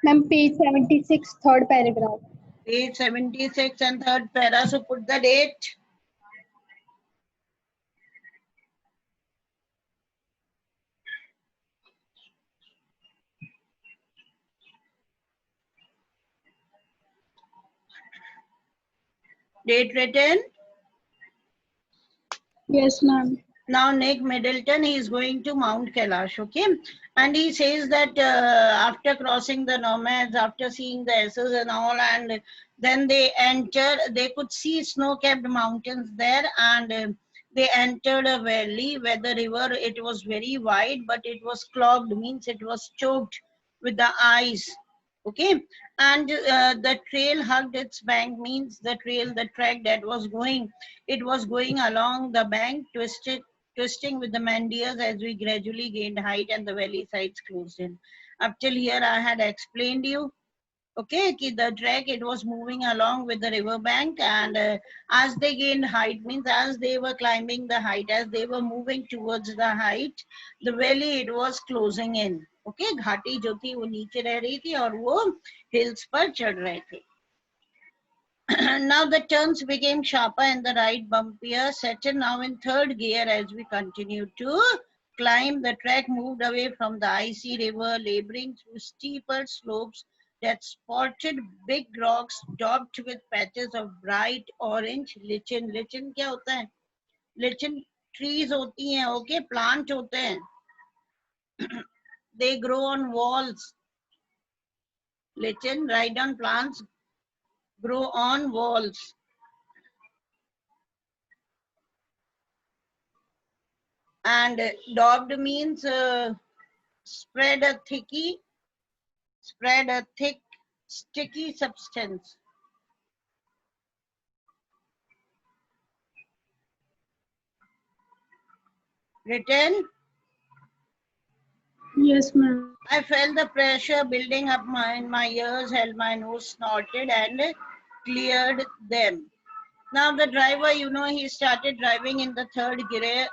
Ma'am, page 76, third paragraph. Page 76 and third para. So put the date. Date written. Yes, ma'am. Now Nick Middleton, he is going to Mount Kailash, okay? And he says that after crossing the nomads, after seeing the S's and all, and then they could see snow-capped mountains there, and they entered a valley where the river, it was very wide, but it was clogged, means it was choked with the ice, okay? And the trail hugged its bank, means the track that was going, it was going along the bank, twisting with the mandias as we gradually gained height and the valley sides closed in. Up till here I had explained you, okay, ki the track, it was moving along with the river bank, and as they gained height, means as they were climbing the height, as they were moving towards the height, the valley, it was closing in, okay? घाटी जो थी वो नीचे रह रही थी और वो hills पर चढ़ रहे थे. Now the turns became sharper and the ride bumpier, settled now in third gear as we continued to climb. The track moved away from the icy river, laboring through steeper slopes that spotted big rocks daubed with patches of bright orange lichen. Lichen क्या होता है? Lichen trees होती हैं, okay? Plant होते हैं. They grow on walls. Lichen, ride-on plants grow on walls. And daubed means spread a thick, sticky substance. Written? Yes, ma'am. I felt the pressure building up in my ears, held my nose, snorted, and cleared them. Now the driver, you know, he started driving in the third gear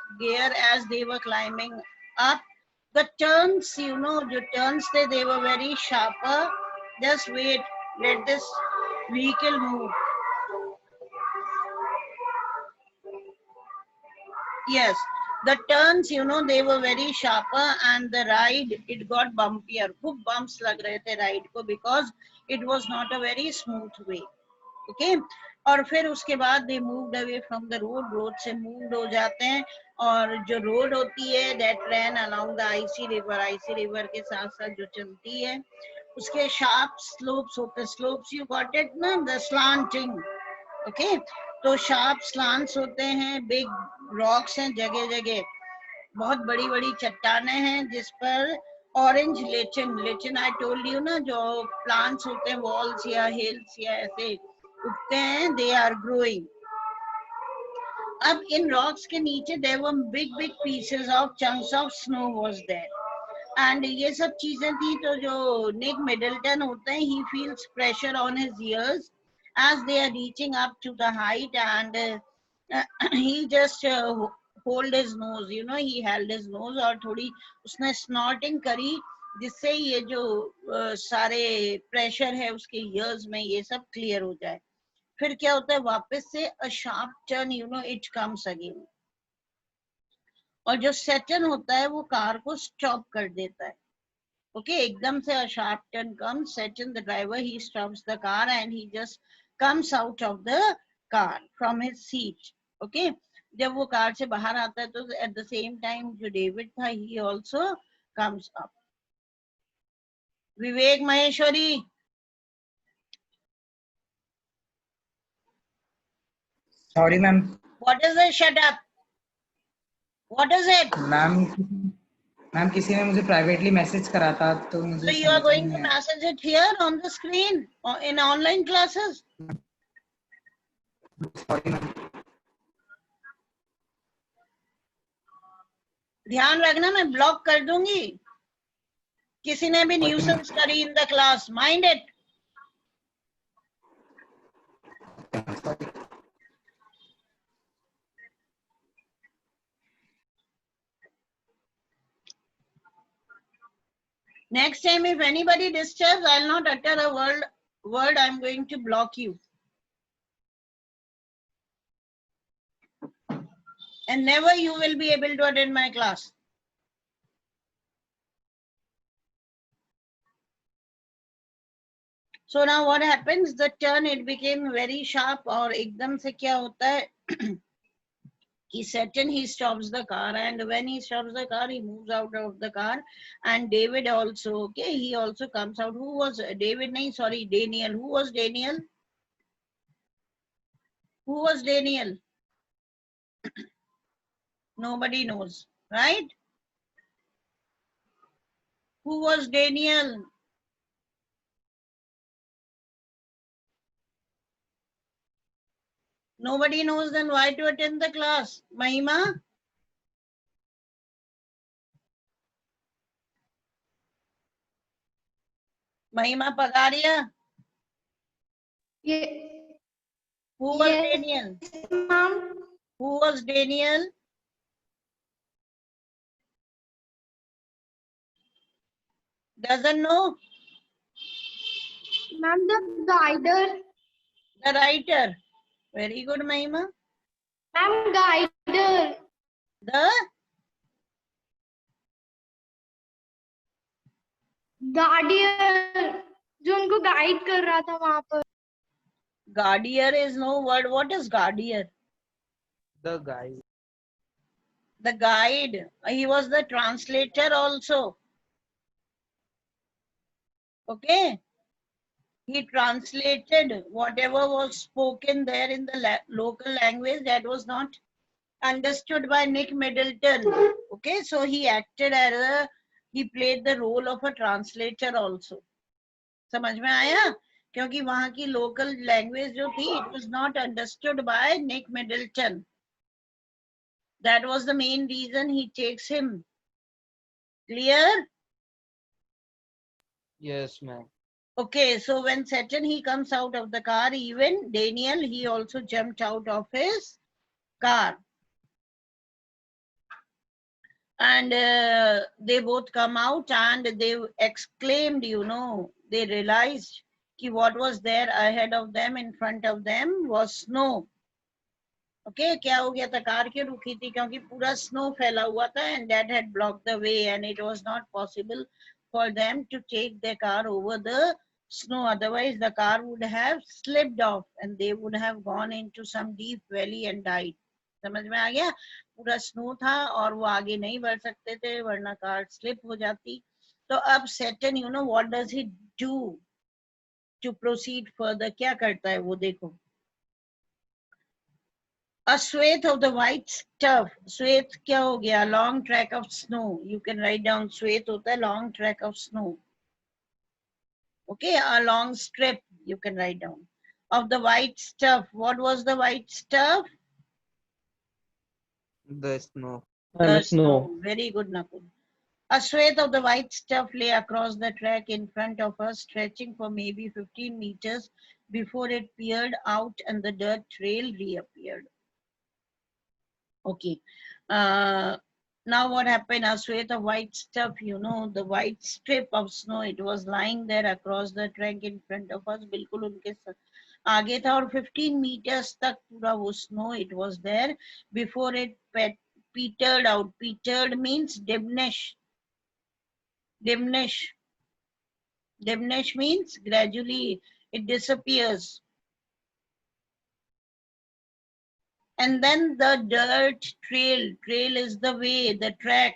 as they were climbing up. The turns, you know, the turns, they were very sharper. Just wait, let this vehicle move. Yes, the turns, you know, they were very sharper, and the ride, it got bumpier. खूब bumps लग रहे थे ride को, because it was not a very smooth way. Okay, और फिर उसके बाद they moved away from the road से moved हो जाते हैं, और जो road होती है that ran along the icy river के साथ साथ जो चलती है, उसके sharp slopes होते, slopes you got it ना, the slanting, okay? तो शार्प स्लांट्स होते हैं, बिग रॉक्स हैं जगह जगह, बहुत बड़ी बड़ी चट्टाने हैं जिस पर ऑरेंज लेचिन आई टोल्ड यू ना, जो प्लांट्स होते हैं वॉल्स या हिल्स या ऐसे उगते हैं, दे आर ग्रोइंग. अब इन रॉक्स के नीचे there were big pieces of chunks of snow was there, and ये सब चीजें थी. तो जो निक मिडल्टन होते हैं, he feels pressure on his ears as they are reaching up to the height, and he just hold his nose, you know, he held his nose, और थोड़ी उसने snorting करी, जिससे ये जो सारे प्रेशर है उसके ears में ये सब क्लियर हो जाए. फिर क्या होता है, वापस से a sharp turn, you know, it comes again, और जो सेटन होता है वो कार को स्टॉप कर देता है. Okay, एकदम से a sharp turn comes, Saturn, the driver, he stops the car and he just comes out of the car from his seat. Okay, जब वो कार से बाहर आता है तो at the same time जो डेविड था, he also comes up. Vivek Maheshwari. Sorry, ma'am. What is it? Shut up. What is it? Ma'am किसी ने मुझे प्राइवेटली मैसेज करा था, तो मुझे So you are going to message it here on the screen in online classes? Sorry, ma'am. ध्यान रखना, मैं ब्लॉक कर दूंगी किसी ने भी न्यूसेंस करी in the class. Mind it. Next time, if anybody disturbs, I'll not utter a word. I'm going to block you. And never you will be able to attend my class. So now what happens? The turn, it became very sharp, और एकदम से क्या होता है? He Saturn, he stops the car, and when he stops the car, he moves out of the car, and David also, okay, he also comes out. Who was David? No, sorry, Daniel. Who was Daniel? Who was Daniel? Nobody knows, right? Who was Daniel? Nobody knows, then why to attend the class? Mahima? Mahima Pagaria? Yeah. Who was Yes, Daniel? ma'am. Who was Daniel? Doesn't know? Ma'am, the guider. The writer. Very good, Mahima. Ma'am, guider. The गार्डियर जो उनको guide कर रहा था वहां पर. guardian is no word. What is guardian? The guy. The guide. He was the translator also. Okay. He translated whatever was spoken there in the local language that was not understood by Nick Middleton. Okay. So he acted as he played the role of a translator also. समझ में आया? क्योंकि वहां की local language जो थी, it was not understood by Nick Middleton. That was the main reason he takes him. Clear? Yes, ma'am. Okay, so when Saturn, he comes out of the car, even Daniel, he also jumped out of his car. And they both come out and they exclaimed, you know, they realized कि what was there ahead of them, in front of them was snow. Okay, क्या हो गया था? Car क्यों रुकी थी? क्योंकि पूरा स्नो फैला हुआ था and that had blocked the way and it was not possible for them to take their car over the snow. Otherwise, the car would have slipped off and they would have gone into some deep valley and died. समझ में आ गया? पूरा snow था और वो आगे नहीं बढ़ सकते थे वरना कार स्लिप हो जाती. तो अब Saturn, you know, what does he do to proceed further? क्या करता है वो? देखो. A swathe of the white stuff. Swathe क्या हो गया? Long track of snow. You can write down swathe होता है long track of snow. Okay, a long strip you can write down. Of the white stuff. What was the white stuff? The snow. The snow. Very good, Nakul. A swathe of the white stuff lay across the track in front of us, stretching for maybe 15 meters before it peered out and the dirt trail reappeared. Okay. Now what happened? A swathe of white stuff, you know, the white strip of snow, it was lying there across the track in front of us. बिल्कुल उनके आगे था और 15 meters तक पूरा वो snow, it was there before it petered out. Petered means diminish. Diminish. Diminish means gradually it disappears. And then the dirt trail. Trail is the way, the track.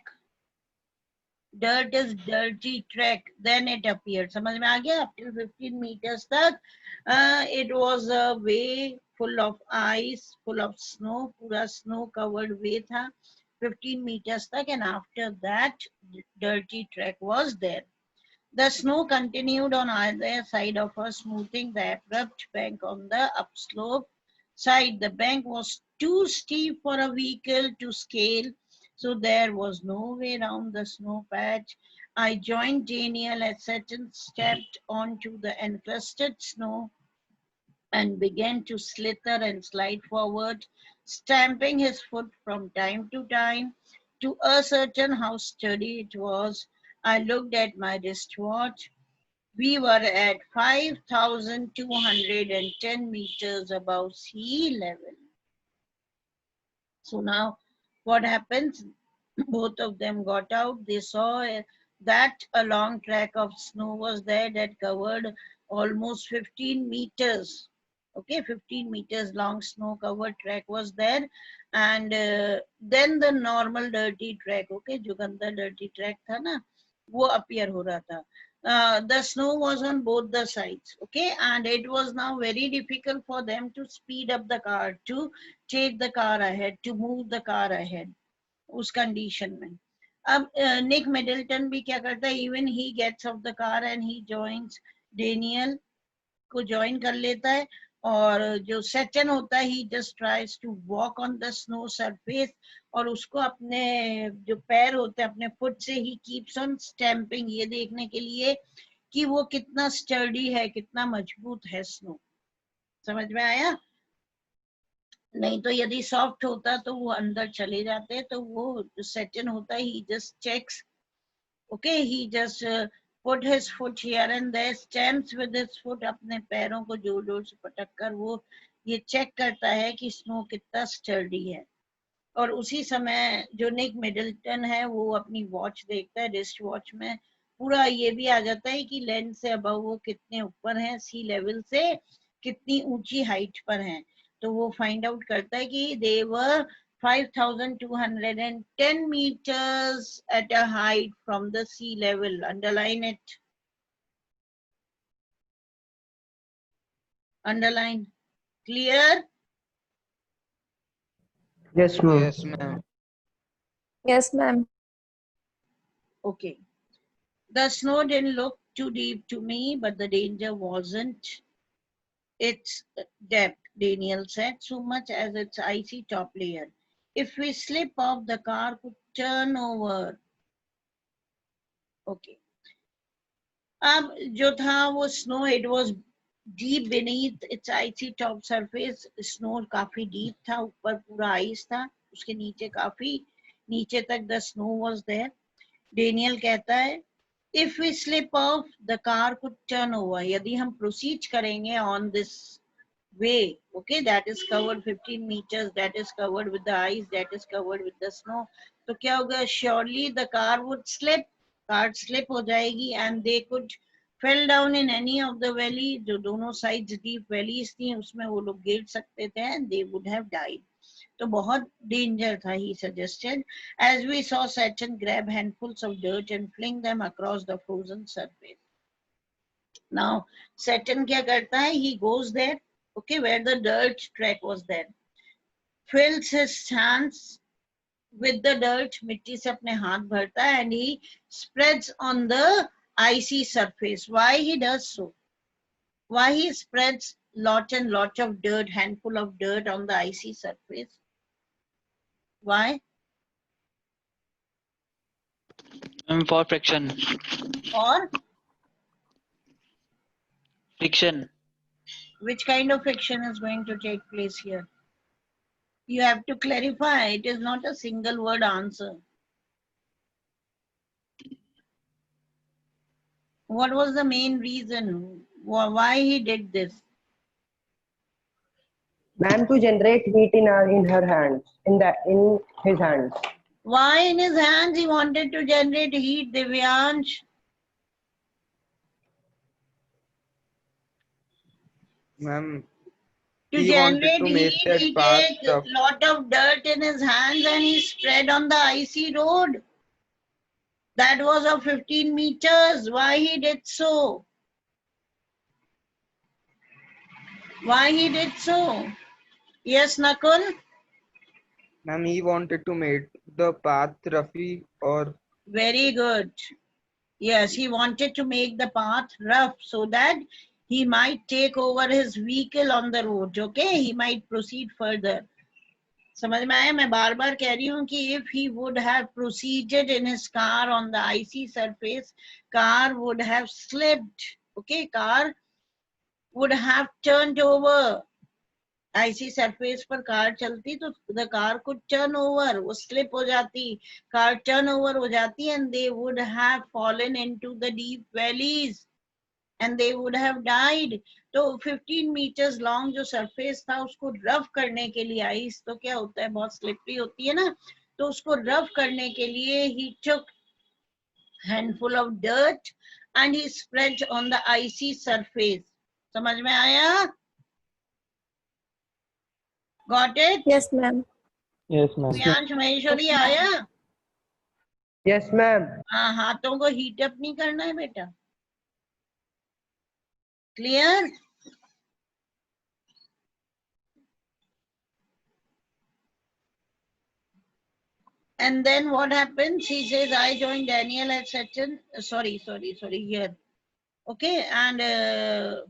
Dirt is dirty track. Then it appeared. समझ में आ गया? Up till 15 meters तक it was a way full of ice, full of snow. पूरा snow covered way था 15 meters तक, and after that dirty track was there. The snow continued on either side of us, smoothing the abrupt bank on the upslope side. The bank was too steep for a vehicle to scale, so there was no way around the snow patch. I joined Daniel as Saturn stepped onto the encrusted snow and began to slither and slide forward, stamping his foot from time to time to ascertain how sturdy it was. I looked at my wristwatch. We were at 5,210 meters above sea level. So now what happens? Both of them got out. They saw that a long track of snow was there that covered almost 15 meters. Okay, 15 meters long snow covered track was there. And then the normal dirty track, okay, जो गंदा dirty track था ना, वो appear हो रहा था. The snow was on both the sides, okay, and it was now very difficult for them to speed up the car, to take the car ahead, to move the car ahead. उस condition में अब Nick Middleton भी क्या करता है, even he gets off the car and he joins Daniel को join कर लेता है, और जो सेचन होता है he just tries to walk on the snow surface, और उसको अपने जो पैर होते हैं अपने फुट से ही कीप्स ऑन स्टैंपिंग, ये देखने के लिए कि वो कितना स्टर्डी है, कितना मजबूत है स्नो. समझ में आया? नहीं तो यदि सॉफ्ट होता तो वो अंदर चले जाते. तो वो जो सेटन होता है he just checks, okay, he just put his foot here and there, stamps with his foot, अपने पैरों को जोर जोर से पटक कर वो ये चेक करता है कि स्नो कितना स्टर्डी है. और उसी समय जो निक मिडल्टन है वो अपनी वॉच देखता है, रिस्ट वॉच में पूरा ये भी आ जाता है कि लैंड से अबव वो कितने ऊपर हैं, सी लेवल से कितनी ऊंची हाइट पर हैं. तो वो फाइंड आउट करता है कि दे वर 5,210 meters at a height from the sea level. Underline it. Underline. Clear? Yes, ma'am. Yes, ma'am. Yes, ma'am. Okay. The snow didn't look too deep to me, but the danger wasn't its depth, Daniel said, so much as its icy top layer. If we slip off, the car could turn over. Okay. अब जो था वो snow, it was deep beneath its icy top surface. Snow काफी deep था, ऊपर पूरा ice था, उसके नीचे काफी नीचे तक the snow was there. Daniel कहता है, if we slip off, the car could turn over. यदि हम proceed करेंगे on this way, okay, that is covered 15 meters, that is covered with the ice, that is covered with the snow, तो क्या होगा? Surely the car would slip, car slip हो जाएगी, and they could fell down in any of the valley, जो दोनों sides deep valleys थी उसमें वो लोग गिर सकते थे, and they would have died. तो बहुत danger था, he suggested, as we saw Saturn grab handfuls of dirt and fling them across the frozen surface. Now Saturn क्या करता है? He goes there, okay, where the dirt track was there, fills his hands with the dirt, मिट्टी से अपने हाथ भरता है, and he spreads on the icy surface. Why he does so? Why he spreads lot and lot of dirt, handful of dirt on the icy surface? Why? For friction. Or Friction. which kind of friction is going to take place here? You have to clarify. It is not a single word answer. What was the main reason why he did this? Ma'am, to generate heat in her hands, in his hands. Why in his hands he wanted to generate heat, Divyansh? Ma'am, To he wanted generate to make heat, that he path takes tough. lot of dirt in his hands and he spread on the icy road. That was of 15 meters. Why he did so? Why he did so? Yes, Nakul? Ma'am, he wanted to make the path roughy or Very good. Yes, he wanted to make the path rough so that he might take over his vehicle on the road. Okay, he might proceed further. समझ में आया? मैं बार बार कह रही हूँ कि if he would have proceeded in his car on the icy surface, car would have slipped. Okay, car would have turned over. IC surface पर car चलती तो the car could turn over, वो स्लिप हो जाती, car turn over हो जाती and they would have fallen into the deep valleys and they would have died. तो 15 metres long जो सरफेस था उसको रफ करने के लिए, आइस तो क्या होता है बहुत स्लिपरी होती है ना, तो उसको रफ करने के लिए he took handful of dirt and he spread on the icy surface. समझ में आया? Got it? Yes, ma'am. Yes, ma'am. Priyansh Maheshwari Yes, ma'am. आया? Yes, ma'am. हाँ, हाथों को हीट अप नहीं करना है बेटा। Clear? And then what happens? He says, I joined Daniel at Sachin. Sorry, here. Okay, and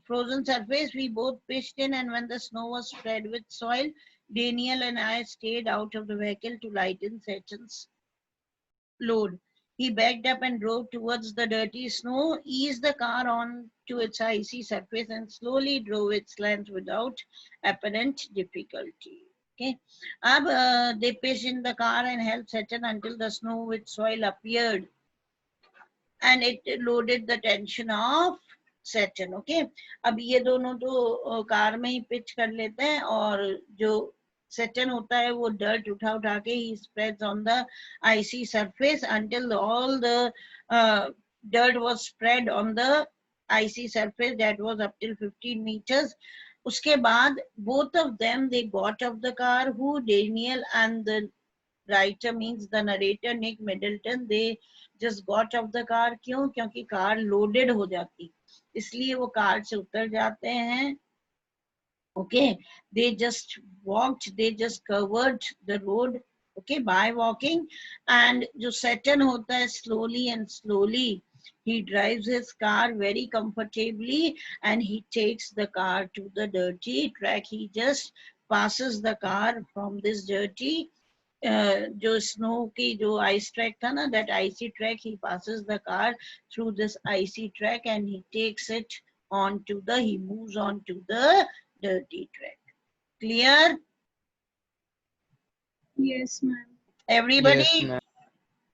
frozen surface, we both pitched in, and when the snow was spread with soil, Daniel and I stayed out of the vehicle to lighten Sachin's load. He backed up and drove towards the dirty snow, eased the car on to its icy surface, and slowly drove its length without apparent difficulty. Okay. They pitched in the car and helped Sachin until the snow with soil appeared and it loaded the tension of Saturn. Okay. अब ये दोनों तो car में ही pitch कर लेते हैं और जो Saturn होता है वो dirt उठा उठा के he spreads on the icy surface until all the dirt was spread on the icy surface that was up till 15 meters. उसके बाद both of them they got off the car. Who? Daniel and the writer means the narrator Nick Middleton. They just got off the car. क्यों? क्योंकि car loaded हो जाती, इसलिए वो car से उतर जाते हैं. Okay, they just walked, they just covered the road, okay, by walking. And जो Saturn होता है slowly and slowly he drives his car very comfortably and he takes the car to the dirty track. He just passes the car from this dirty जो snow की जो ice track था ना, that icy track, he passes the car through this icy track and he takes it he moves on to the dirty track. Clear? Yes, ma'am. Everybody? Yes, ma'am.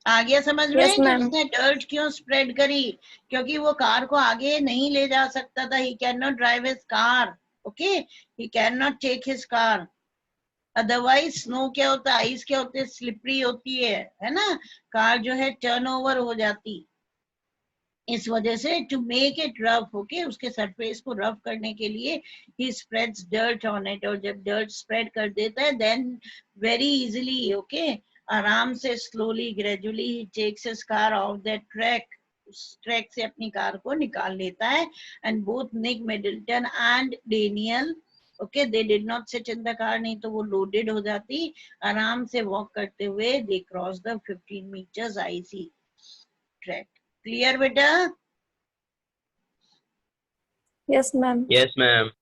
आ गया समझ में Yes, कि ma'am. उसने dirt क्यों spread करी? क्योंकि वो car को आगे नहीं ले जा सकता था. He cannot drive his car. Okay, he cannot take his car. Otherwise snow क्या होता है, आइस क्या होती है, स्लिपरी होती है ना, कार जो है टर्न ओवर हो जाती. इस वजह से to make it rough, okay, उसके सरफेस को रफ करने के लिए ही स्प्रेड्स डर्ट ऑन इट. और जब डर्ट स्प्रेड कर देता है देन वेरी इजीली, ओके, आराम से स्लोली ग्रेजुअली ही takes his car off that track, उस ट्रैक से अपनी कार को निकाल लेता है. And both Nick Middleton and Daniel, okay, they did not sit in the car, नहीं तो वो लोडेड हो जाती. आराम से वॉक करते हुए they cross the 15 meters icy track. Clear बेटा? Yes, ma'am. Yes, ma'am.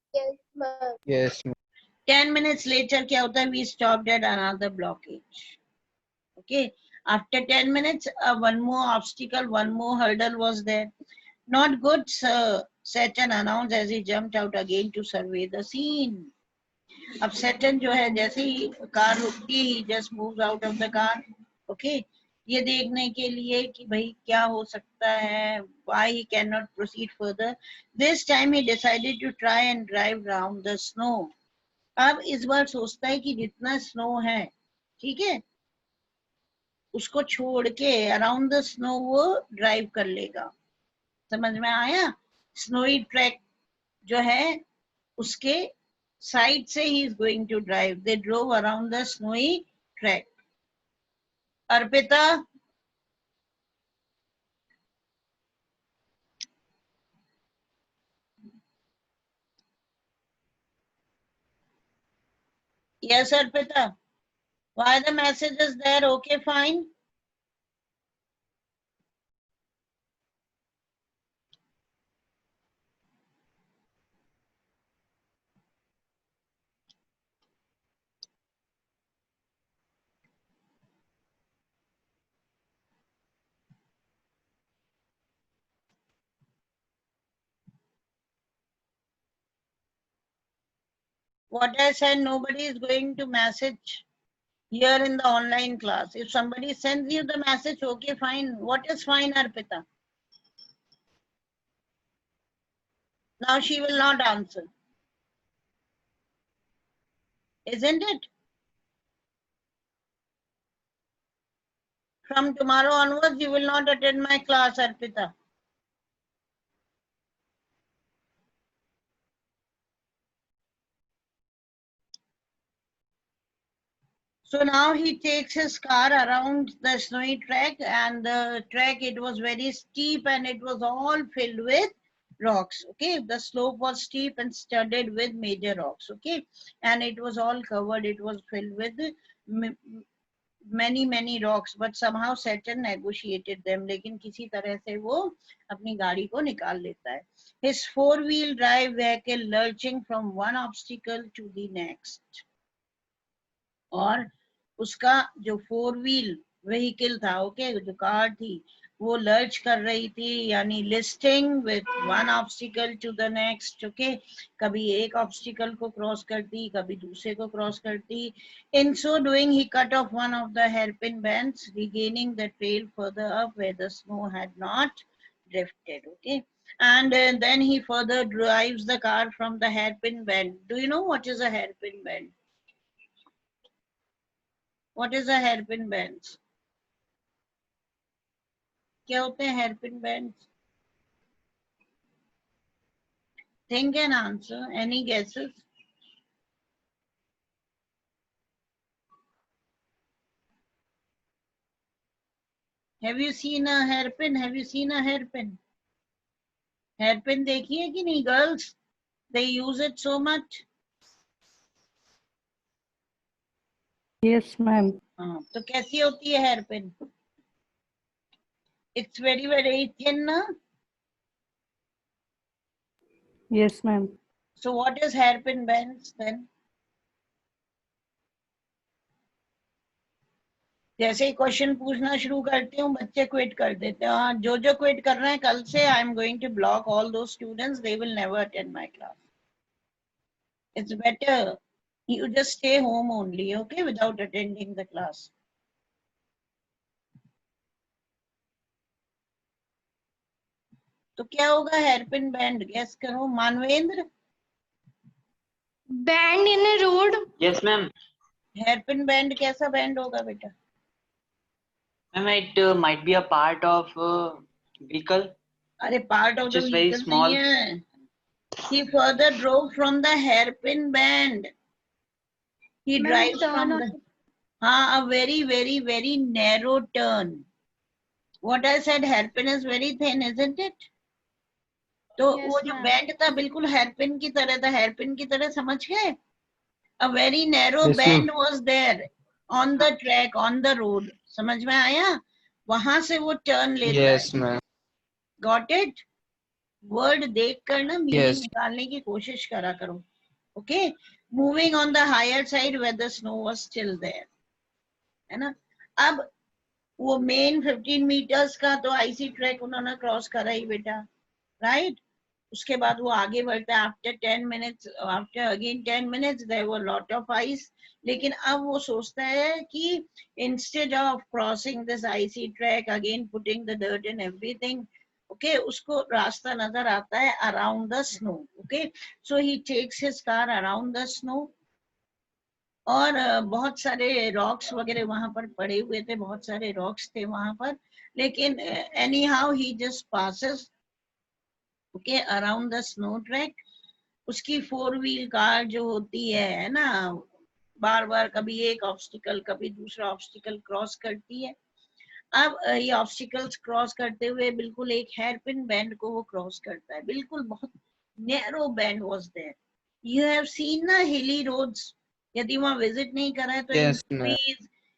Yes, ma'am. 10 minutes later क्या होता है, we stopped at another blockage. Okay, after 10 minutes one more obstacle, one more hurdle was there. Not good, sir, Saturn announced as he jumped out again to survey the scene. अब Saturn जो है जैसे ही car रुकती है he just moves out of the car. Okay, ये देखने के लिए कि भाई क्या हो सकता है, why he cannot proceed further. This time he decided to try and drive round the snow. अब इस बार सोचता है कि जितना स्नो है, ठीक है, उसको छोड़ के अराउंड द स्नो वो ड्राइव कर लेगा. समझ में आया? स्नोई ट्रैक जो है उसके साइड से ही is going to drive. They drove around the snowy track. Arpita? Yes, Arpita. Why the message is there? Okay, fine. What I said, nobody is going to message here in the online class. If somebody sends you the message, okay, fine. What is fine, Arpita? Now she will not answer. Isn't it? From tomorrow onwards, you will not attend my class, Arpita. So now he takes his car around the snowy track, and the track, it was very steep and it was all filled with rocks. Okay, the slope was steep and studded with major rocks. Okay, and it was all covered, it was filled with many rocks, but somehow Saturn negotiated them. लेकिन किसी तरह से वो अपनी गाड़ी को निकाल लेता है. His four-wheel drive vehicle lurching from one obstacle to the next. और उसका जो फोर व्हील व्हीकल था, ओके, जो कार थी, वो लर्च कर रही थी, यानी listing with one obstacle to the next. Okay, कभी एक ऑब्स्टिकल को क्रॉस करती, कभी दूसरे को क्रॉस करती. In so doing he cut off one of the hairpin bends, regaining the trail further up where the snow had not drifted. Okay, and then he further drives the car from the hairpin bend. Do you know what is a hairpin bend? What is a hairpin bends? क्या होते हैं hairpin bends? Think and answer. Any guesses? Have you seen a hairpin? Have you seen a hairpin? Hairpin देखी है कि नहीं, girls? They use it so much. Yes, ma'am. हाँ, तो कैसी होती है hairpin? It's very thin, ना? Yes, ma'am. So what is hairpin bends then? जैसे ही क्वेश्चन पूछना शुरू करती हूँ, बच्चे क्विट कर देते हैं. हाँ, जो क्विट कर रहे हैं कल से, I am going to block all those students. They will never attend my class. It's better you just stay home only, okay, without attending the class. तो क्या होगा hairpin bend? Guess करो Manvendra. Bend in a road. Yes, ma'am. Hairpin bend कैसा bend होगा बेटा? Ma'am, it might be a part of vehicle. अरे part of the Which is very vehicle small. नहीं है. He further drove from the hairpin bend. He Ma'am, drives turn from on- the, हाँ, a very narrow turn. What I said, hairpin is very thin, isn't it? तो Yes, वो जो ma'am. Band था बिल्कुल hairpin की तरह था. Hairpin की तरह समझ गए? A very narrow Yes, bend was there on the track, on the road. समझ में आया? वहां से वो टर्न लेता Yes, है. ma'am. Got it? वर्ड देख कर ना मीनिंग Yes. निकालने की कोशिश करा करो. Okay, moving on the higher side where the snow was still there. है ना? अब वो मेन 15 मीटर्स का तो आईसी ट्रैक उन्होंने क्रॉस करा ही बेटा, राइट? उसके बाद वो आगे बढ़ता है. After 10 minutes, after again 10 minutes, there were lot of ice. लेकिन अब वो सोचता है कि instead of crossing this icy track, again putting the dirt and everything, okay, उसको रास्ता नजर आता है around the snow. Okay, so he takes his car around the snow. और बहुत सारे रॉक्स वगैरह वहां पर पड़े हुए थे, बहुत सारे रॉक्स थे वहां पर. लेकिन any how he just passes, okay, around the snow track. उसकी फोर व्हील कार जो होती है ना, बार बार कभी एक ऑब्स्टिकल कभी दूसरा ऑब्स्टिकल क्रॉस करती है. अब ये ऑब्स्टिकल्स क्रॉस करते हुए बिल्कुल एक हेयरपिन बैंड को वो क्रॉस करता है. बिल्कुल बहुत narrow band was there. You have seen ना हिली रोड्स. यदि वहां विजिट नहीं करा है तो Yes, ma'am.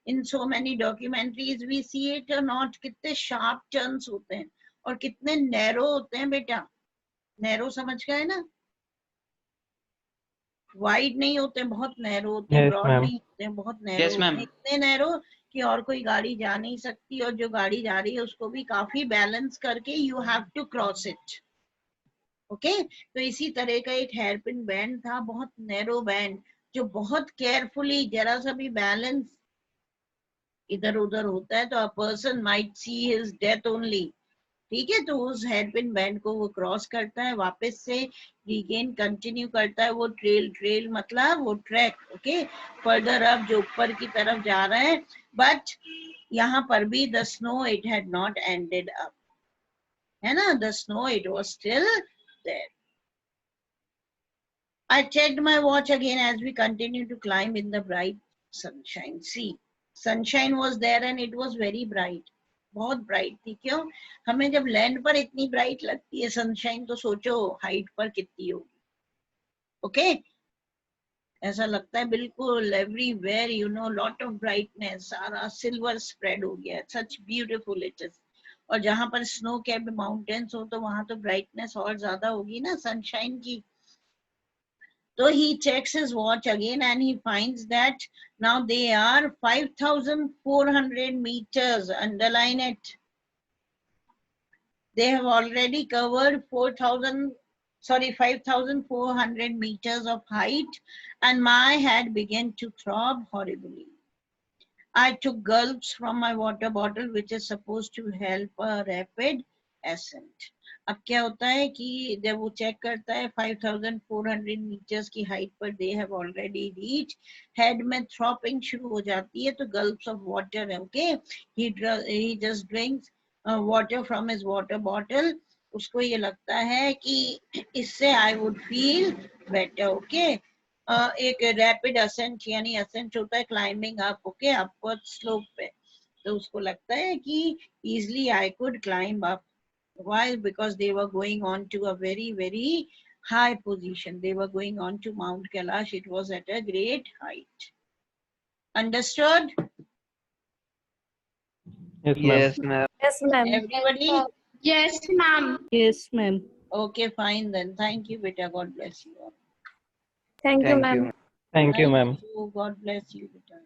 in so many documentaries we see it or not, कितने sharp turns होते हैं और कितने narrow होते हैं बेटा. narrow समझ गए ना? वाइड नहीं होते, बहुत नैरो होते हैं. Yes, broad ma'am. नहीं होते हैं, बहुत नैरो Yes, होते हैं. ma'am. इतने नैरो कि और कोई गाड़ी जा नहीं सकती, और जो गाड़ी जा रही है उसको भी काफी बैलेंस करके you have to cross it. Okay तो इसी तरह का एक हेयर पिन बैंड था, बहुत नैरो बैंड, जो बहुत केयरफुली, जरा सा भी बैलेंस इधर उधर होता है तो a person might see his death only. ठीक है, तो उस हेयर पिन बैंड को वो क्रॉस करता है, वापस से रीगेन कंटिन्यू करता है वो ट्रेल, ट्रेल मतलब वो ट्रैक, ओके, फर्दर अप, जो ऊपर की तरफ जा रहा है। बट यहाँ पर भी the snow it had not ended up, है ना, the snow it was still there. I checked my watch again as we continued to climb in the bright sunshine. See, sunshine was there and it was very bright. बहुत bright थी। क्यों? हमें जब land पर इतनी bright लगती है sunshine, तो सोचो हाइट पर कितनी होगी। ओके, ऐसा लगता है बिल्कुल everywhere, you know, lot of brightness, सारा सिल्वर स्प्रेड हो गया, सच ब्यूटीफुल इट इज। और जहां पर स्नो कैप्ड माउंटेन्स हो तो वहां तो ब्राइटनेस और ज्यादा होगी ना सनशाइन की। So he checks his watch again and he finds that now they are 5,400 meters. Underline it. They have already covered 5,400 meters of height, and my head began to throb horribly. I took gulps from my water bottle, which is supposed to help a rapid ascent. अब क्या होता है कि जब वो check करता है 5,400 metres की हाइट पर they have already reach, head में थ्रॉपिंग शुरू हो जाती है, तो गल्प्स ऑफ वाटर है। Okay, he just drinks water from his water bottle. उसको ये लगता है कि इससे I would feel better. Okay, एक रैपिड असेंट, यानी असेंट होता है climbing up, okay, upward slope पे, तो उसको लगता है कि easily I could climb up. Why? Because they were going on to a very, very high position. They were going on to Mount Kailash. It was at a great height. Understood? Yes, ma'am. Yes, ma'am. Everybody? Yes, ma'am. Yes, ma'am. Okay, fine then. Thank you, beta. God bless you all. Thank you, Thank ma'am. you. Thank you, ma'am. God bless you, beta.